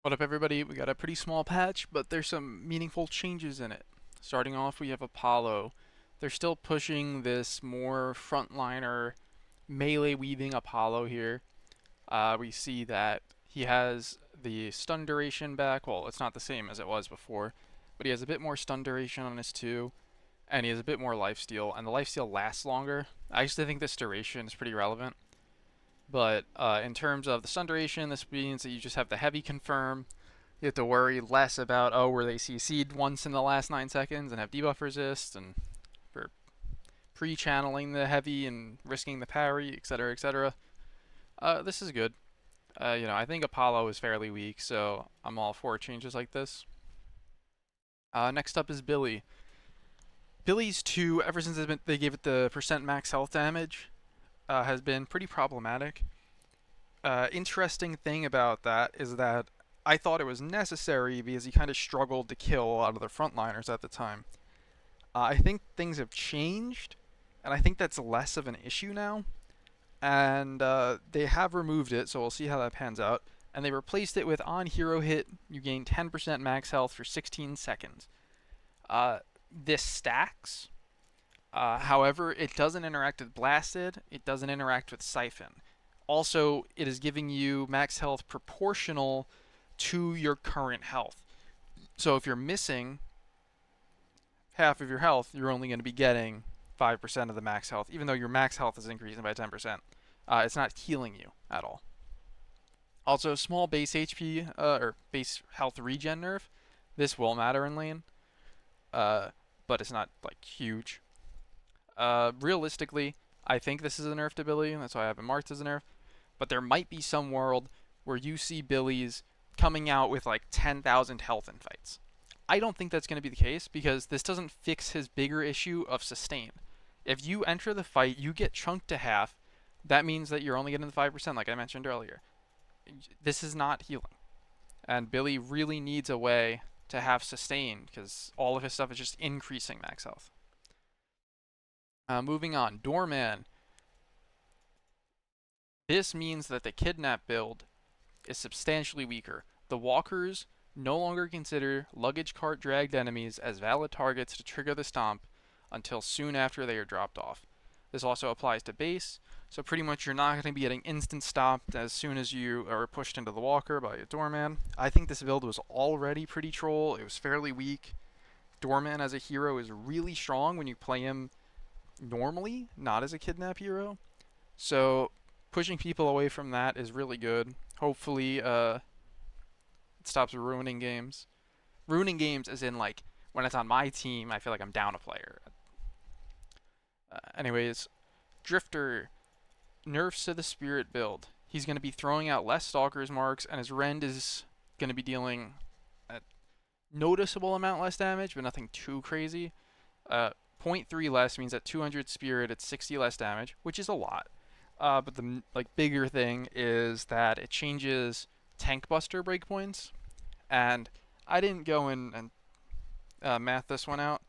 What up, everybody? We got a pretty small patch, but there's some meaningful changes in it. Starting off, we have Apollo. They're still pushing this more frontliner melee weaving Apollo here. We see that he has the stun duration back. Well, it's not the same as it was before, but he has a bit more stun duration on his 2, and he has a bit more lifesteal, and the lifesteal lasts longer. I actually think this duration is pretty relevant. But in terms of the stun duration, this means that you just have the heavy confirm. You have to worry less about, oh, were they CC'd once in the last 9 seconds and have debuff resist, and for pre-channeling the heavy and risking the parry, etc., etc. This is good. I think Apollo is fairly weak, so I'm all for changes like this. Next up is Billy. Billy's 2, ever since they gave it the percent max health damage, has been pretty problematic. Interesting thing about that is that I thought it was necessary because he kind of struggled to kill a lot of the frontliners at the time. I think things have changed, and I think that's less of an issue now. And they have removed it, so we'll see how that pans out. And they replaced it with on hero hit, you gain 10% max health for 16 seconds. This stacks. However, it doesn't interact with Blasted, it doesn't interact with Siphon. Also, it is giving you max health proportional to your current health. So if you're missing half of your health, you're only going to be getting 5% of the max health, even though your max health is increasing by 10%. It's not healing you at all. Also, small base HP or base health regen nerf. This will matter in lane, but it's not like huge. Realistically, I think this is a nerfed ability, and that's why I have it marked as a nerf. But there might be some world where you see Billy's coming out with like 10,000 health in fights. I don't think that's going to be the case because this doesn't fix his bigger issue of sustain. If you enter the fight, you get chunked to half, that means that you're only getting the 5%, like I mentioned earlier. This is not healing. And Billy really needs a way to have sustain because all of his stuff is just increasing max health. Moving on, Doorman. This means that the kidnap build is substantially weaker. The walkers no longer consider luggage cart dragged enemies as valid targets to trigger the stomp until soon after they are dropped off. This also applies to base, so pretty much you're not going to be getting instant stopped as soon as you are pushed into the walker by a doorman. I think this build was already pretty troll. It was fairly weak. Doorman as a hero is really strong when you play him normally, not as a kidnap hero. So pushing people away from that is really good. Hopefully, it stops ruining games. Ruining games as in like when it's on my team, I feel like I'm down a player. Anyways, Drifter nerfs to the spirit build. He's going to be throwing out less stalker's marks, and his rend is going to be dealing a noticeable amount less damage, but nothing too crazy. Uh, 0.3 less means at 200 spirit, it's 60 less damage, which is a lot. But the bigger thing is that it changes tank buster breakpoints, and I didn't go in and math this one out.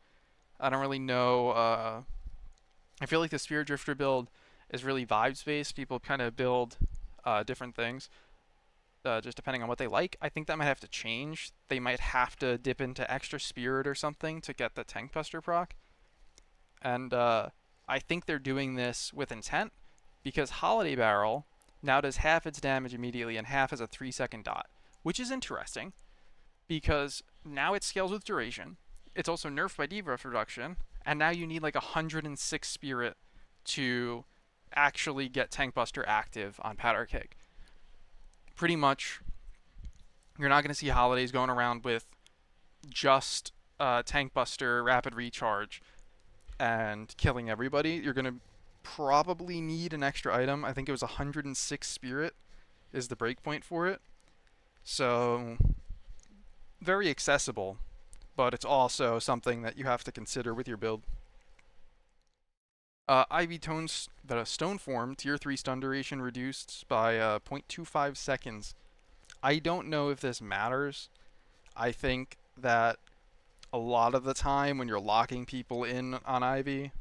I don't really know. I feel like the Spirit Drifter build is really vibes based. People kind of build different things just depending on what they like. I think that might have to change. They might have to dip into extra spirit or something to get the tank buster proc. And I think they're doing this with intent because Holiday Barrel now does half its damage immediately and half as a 3-second dot, which is interesting because now it scales with duration. It's also nerfed by debuff reduction, and now you need like 106 spirit to actually get Tank Buster active on Powder Keg. Pretty much, you're not going to see holidays going around with just Tank Buster, Rapid Recharge, and killing everybody. You're going to probably need an extra item. I think it was 106 spirit is the breakpoint for it. So, very accessible, but it's also something that you have to consider with your build. Ivy Tones, the Stone Form, Tier 3 stun duration reduced by 0.25 seconds. I don't know if this matters. I think that a lot of the time when you're locking people in on Ivy,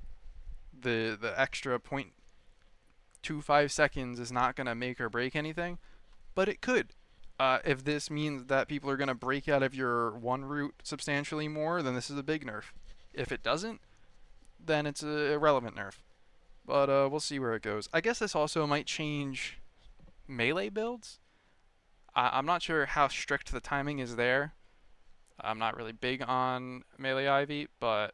the extra 0.25 seconds is not going to make or break anything, but it could. If this means that people are going to break out of your one route substantially more, then this is a big nerf. If it doesn't, then it's a irrelevant nerf. But we'll see where it goes. I guess this also might change melee builds. I'm not sure how strict the timing is there. I'm not really big on melee Ivy, but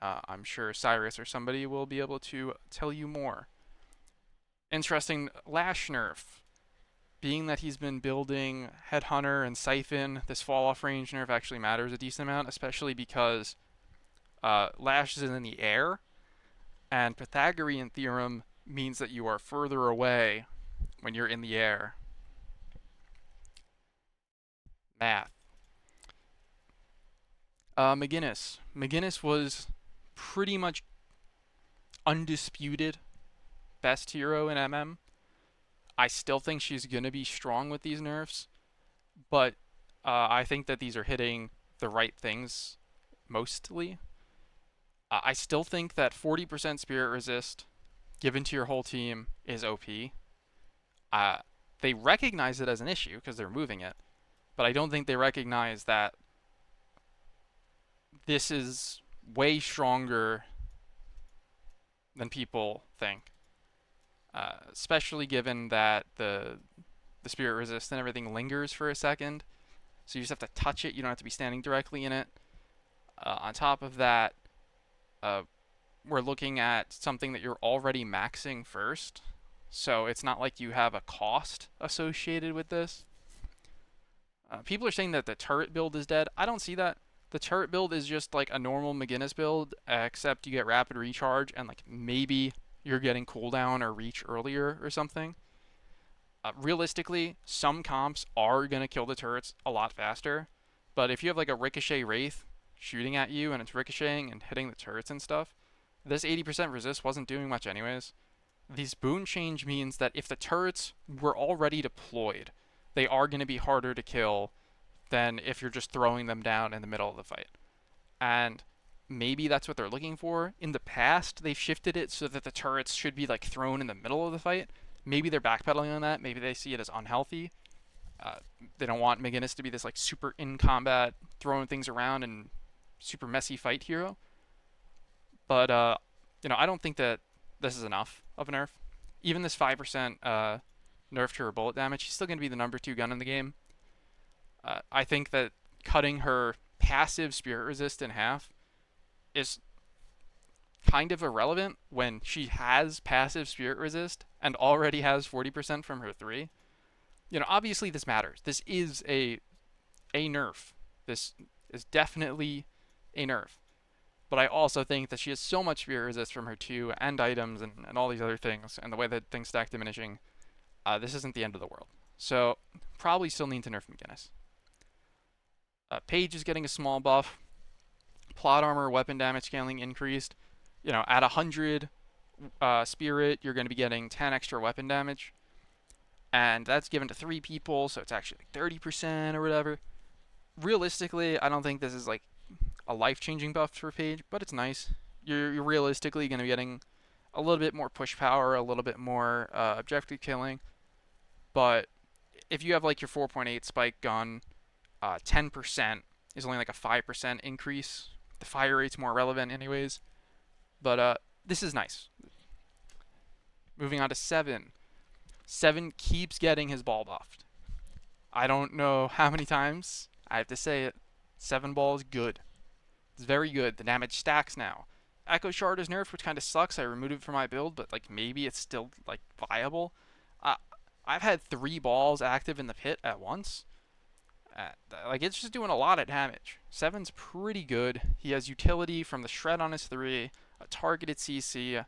I'm sure Cyrus or somebody will be able to tell you more. Interesting Lash nerf. Being that he's been building Headhunter and Siphon, this fall off range nerf actually matters a decent amount, especially because Lash is in the air, and Pythagorean theorem means that you are further away when you're in the air. Math. McGinnis. McGinnis was pretty much undisputed best hero in MM. I still think she's going to be strong with these nerfs, but I think that these are hitting the right things mostly. I still think that 40% spirit resist given to your whole team is OP. They recognize it as an issue because they're moving it, but I don't think they recognize that this is way stronger than people think. Especially given that the spirit resist and everything lingers for a second, so you just have to touch it. You don't have to be standing directly in it. On top of that, we're looking at something that you're already maxing first, so it's not like you have a cost associated with this. People are saying that the turret build is dead. I don't see that. The turret build is just like a normal McGinnis build, except you get rapid recharge and like maybe you're getting cooldown or reach earlier or something. Realistically, some comps are going to kill the turrets a lot faster, but if you have like a Ricochet Wraith shooting at you and it's ricocheting and hitting the turrets and stuff, this 80% resist wasn't doing much anyways. This boon change means that if the turrets were already deployed, they are going to be harder to kill than if you're just throwing them down in the middle of the fight. And maybe that's what they're looking for. In the past, they've shifted it so that the turrets should be like thrown in the middle of the fight. Maybe they're backpedaling on that. Maybe they see it as unhealthy. They don't want McGinnis to be this like super in combat, throwing things around and super messy fight hero. But I don't think that this is enough of a nerf. Even this 5% nerf to her bullet damage, she's still going to be the number 2 gun in the game. I think that cutting her passive spirit resist in half is kind of irrelevant when she has passive spirit resist and already has 40% from her 3. Obviously this matters. This is a nerf. This is definitely a nerf. But I also think that she has so much spirit resist from her 2 and items and all these other things, and the way that things stack diminishing, this isn't the end of the world. So probably still need to nerf McGinnis. Paige is getting a small buff. Plot armor, weapon damage scaling increased. At 100 spirit, you're going to be getting 10 extra weapon damage. And that's given to 3 people, so it's actually like 30% or whatever. Realistically, I don't think this is like a life-changing buff for Paige, but it's nice. You're realistically going to be getting a little bit more push power, a little bit more objective killing. But if you have like your 4.8 spike gun, 10% is only like a 5% increase. The fire rate's more relevant anyways. But this is nice. Moving on to 7. 7 keeps getting his ball buffed. I don't know how many times I have to say it. 7 ball is good. It's very good. The damage stacks now. Echo Shard is nerfed, which kind of sucks. I removed it from my build, but like maybe it's still like viable. I've had 3 balls active in the pit at once. Like it's just doing a lot of damage. 7's pretty good. He has utility from the shred on his 3, a targeted CC.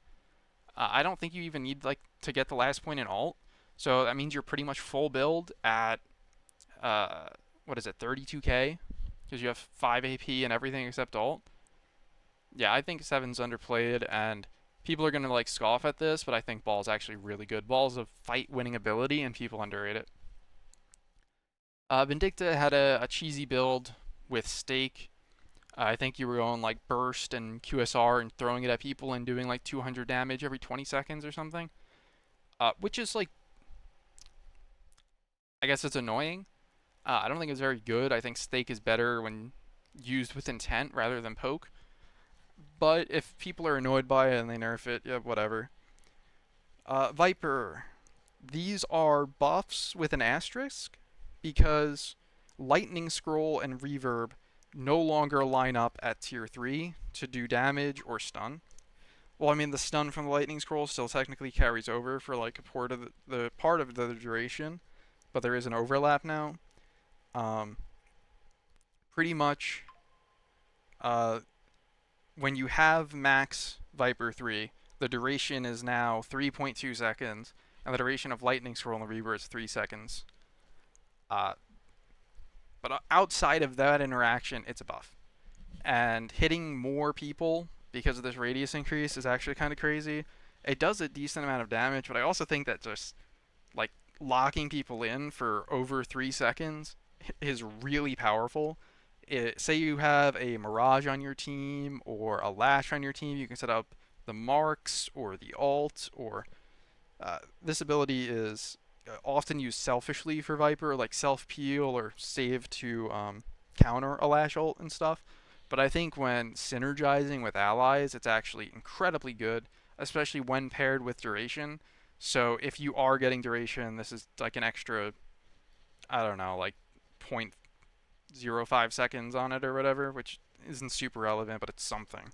I don't think you even need like to get the last point in ult. So that means you're pretty much full build at 32k, because you have 5 AP and everything except ult. Yeah, I think 7's underplayed, and people are gonna like scoff at this, but I think Ball's actually really good. Ball's a fight winning ability, and people underrate it. Vindicta had a cheesy build with Stake. I think you were going like burst and QSR and throwing it at people and doing like 200 damage every 20 seconds or something. Which is like I guess it's annoying. I don't think it's very good. I think Stake is better when used with intent rather than poke. But if people are annoyed by it and they nerf it, yeah, whatever. Viper. These are buffs with an asterisk because Lightning Scroll and Reverb no longer line up at tier 3 to do damage or stun. Well, I mean, the stun from the Lightning Scroll still technically carries over for like a part of the part of the duration, but there is an overlap now. Um, Pretty much, uh, when you have max Viper 3, the duration is now 3.2 seconds, and the duration of Lightning Scroll and the Reaver is 3 seconds. Uh, but outside of that interaction, it's a buff. And hitting more people because of this radius increase is actually kind of crazy. It does a decent amount of damage, but I also think that just like locking people in for over 3 seconds is really powerful. Say you have a Mirage on your team or a Lash on your team, you can set up the marks or the alt, or this ability is often used selfishly for Viper, like self peel or save to counter a Lash ult and stuff. But I think when synergizing with allies, it's actually incredibly good, especially when paired with duration. So if you are getting duration, this is like an extra, I don't know, like 0.05 seconds on it or whatever, which isn't super relevant, but it's something.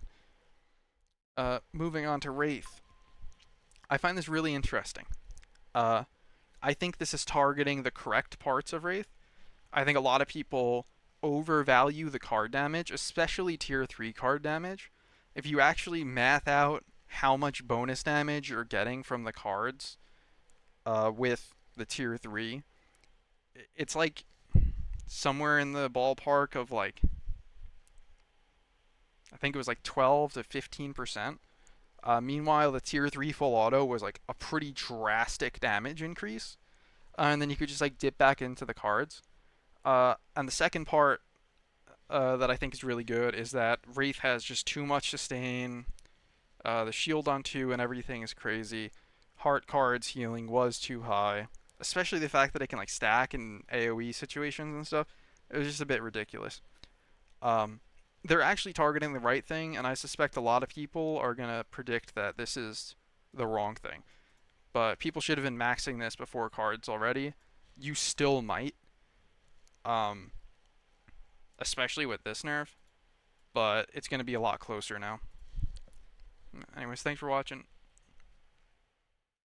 Moving on to Wraith. I find this really interesting. Uh, I think this is targeting the correct parts of Wraith. I think a lot of people overvalue the card damage, especially tier 3 card damage. If you actually math out how much bonus damage you're getting from the cards with the tier 3, it's like somewhere in the ballpark of like, I think it was like 12 to 15%. Meanwhile, the tier 3 full auto was like a pretty drastic damage increase. And then you could just like dip back into the cards. And the second part that I think is really good is that Wraith has just too much sustain. The shield on 2 and everything is crazy. Heart cards healing was too high. Especially the fact that it can like stack in AoE situations and stuff. It was just a bit ridiculous. Um, they're actually targeting the right thing, and I suspect a lot of people are gonna predict that this is the wrong thing. But people should have been maxing this before cards already. You still might, um, especially with this nerf, but it's gonna be a lot closer now. Anyways, thanks for watching.